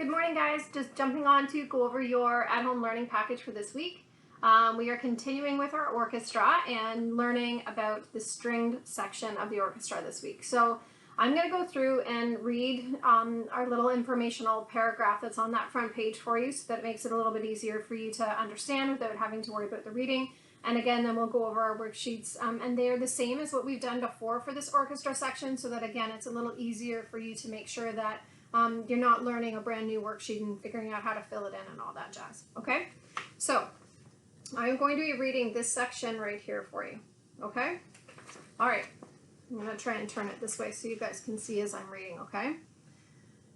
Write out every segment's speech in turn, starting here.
Good morning, guys. Just jumping on to go over your at-home learning package for this week. We are continuing with our orchestra and learning about the stringed section of the orchestra this week. So I'm going to go through and read our little informational paragraph that's on that front page for you so that it makes it a little bit easier for you to understand without having to worry about the reading. And again, then we'll go over our worksheets, and they're the same as what we've done before for this orchestra section, so that again, it's a little easier for you to make sure that you're not learning a brand new worksheet and figuring out how to fill it in and all that jazz. Okay, so I'm going to be reading this section right here for you. Okay, all right, I'm going to try and turn it this way so you guys can see as I'm reading. Okay,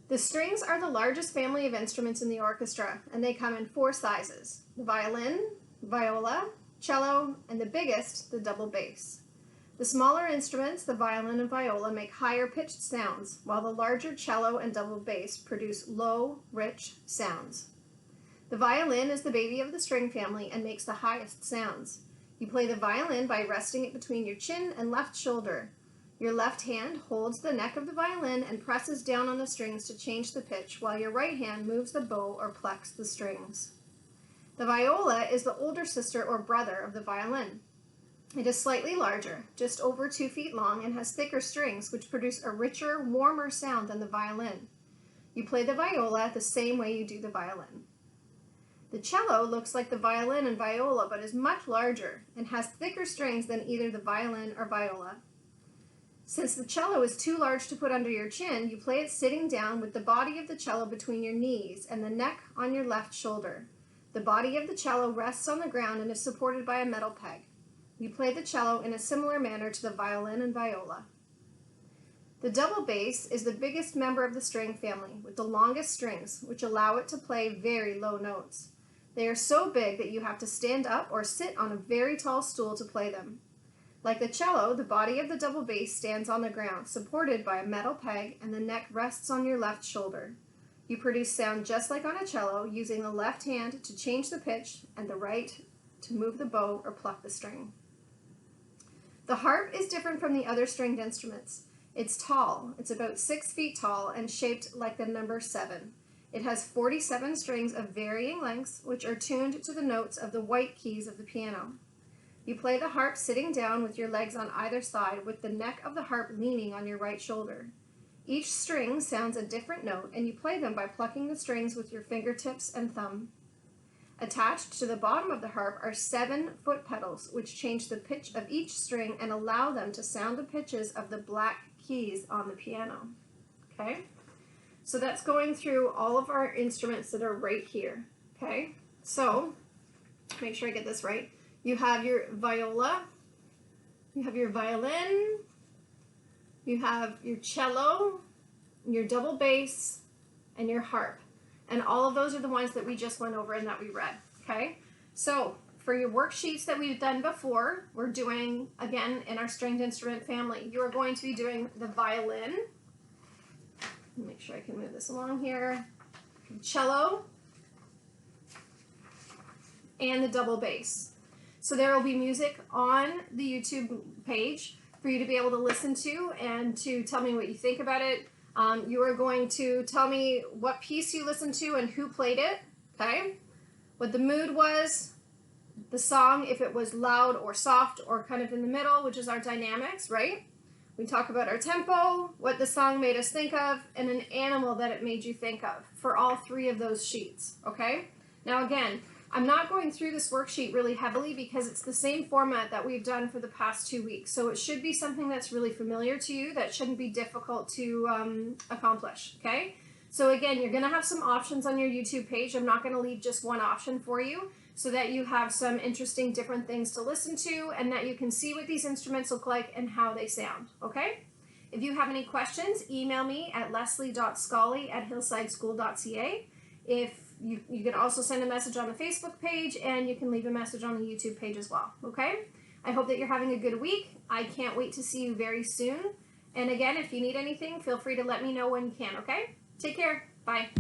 the strings are the largest family of instruments in the orchestra, and they come in 4 sizes: the violin, viola, cello, and the biggest, the double bass. The smaller instruments, the violin and viola, make higher pitched sounds, while the larger cello and double bass produce low, rich sounds. The violin is the baby of the string family and makes the highest sounds. You play the violin by resting it between your chin and left shoulder. Your left hand holds the neck of the violin and presses down on the strings to change the pitch, while your right hand moves the bow or plucks the strings. The viola is the older sister or brother of the violin. It is slightly larger, just over 2 feet long, and has thicker strings, which produce a richer, warmer sound than the violin. You play the viola the same way you do the violin. The cello looks like the violin and viola, but is much larger, and has thicker strings than either the violin or viola. Since the cello is too large to put under your chin, you play it sitting down with the body of the cello between your knees and the neck on your left shoulder. The body of the cello rests on the ground and is supported by a metal peg. You play the cello in a similar manner to the violin and viola. The double bass is the biggest member of the string family, with the longest strings, which allow it to play very low notes. They are so big that you have to stand up or sit on a very tall stool to play them. Like the cello, the body of the double bass stands on the ground, supported by a metal peg, and the neck rests on your left shoulder. You produce sound just like on a cello, using the left hand to change the pitch and the right to move the bow or pluck the string. The harp is different from the other stringed instruments. It's tall. It's about 6 feet tall and shaped like the number 7. It has 47 strings of varying lengths, which are tuned to the notes of the white keys of the piano. You play the harp sitting down with your legs on either side, with the neck of the harp leaning on your right shoulder. Each string sounds a different note, and you play them by plucking the strings with your fingertips and thumb. Attached to the bottom of the harp are 7 foot pedals, which change the pitch of each string and allow them to sound the pitches of the black keys on the piano. Okay, so that's going through all of our instruments that are right here. Okay, so make sure I get this right. You have your viola, you have your violin, you have your cello, your double bass, and your harp. And all of those are the ones that we just went over and that we read. Okay, so for your worksheets that we've done before, we're doing, again, in our stringed instrument family, you are going to be doing the violin. Make sure I can move this along here. Cello, and the double bass. So there will be music on the YouTube page for you to be able to listen to and to tell me what you think about it. You are going to tell me what piece you listened to and who played it, okay? What the mood was, the song, if it was loud or soft or kind of in the middle, which is our dynamics, right? We talk about our tempo, what the song made us think of, and an animal that it made you think of for all 3 of those sheets, okay? Now again, I'm not going through this worksheet really heavily because it's the same format that we've done for the past 2 weeks. So it should be something that's really familiar to you, that shouldn't be difficult to accomplish, okay? So again, you're gonna have some options on your YouTube page. I'm not gonna leave just one option for you, so that you have some interesting different things to listen to and that you can see what these instruments look like and how they sound, okay? If you have any questions, email me at leslie.scully@hillsideschool.ca. You can also send a message on the Facebook page, and you can leave a message on the YouTube page as well, okay? I hope that you're having a good week. I can't wait to see you very soon. And again, if you need anything, feel free to let me know when you can, okay? Take care. Bye.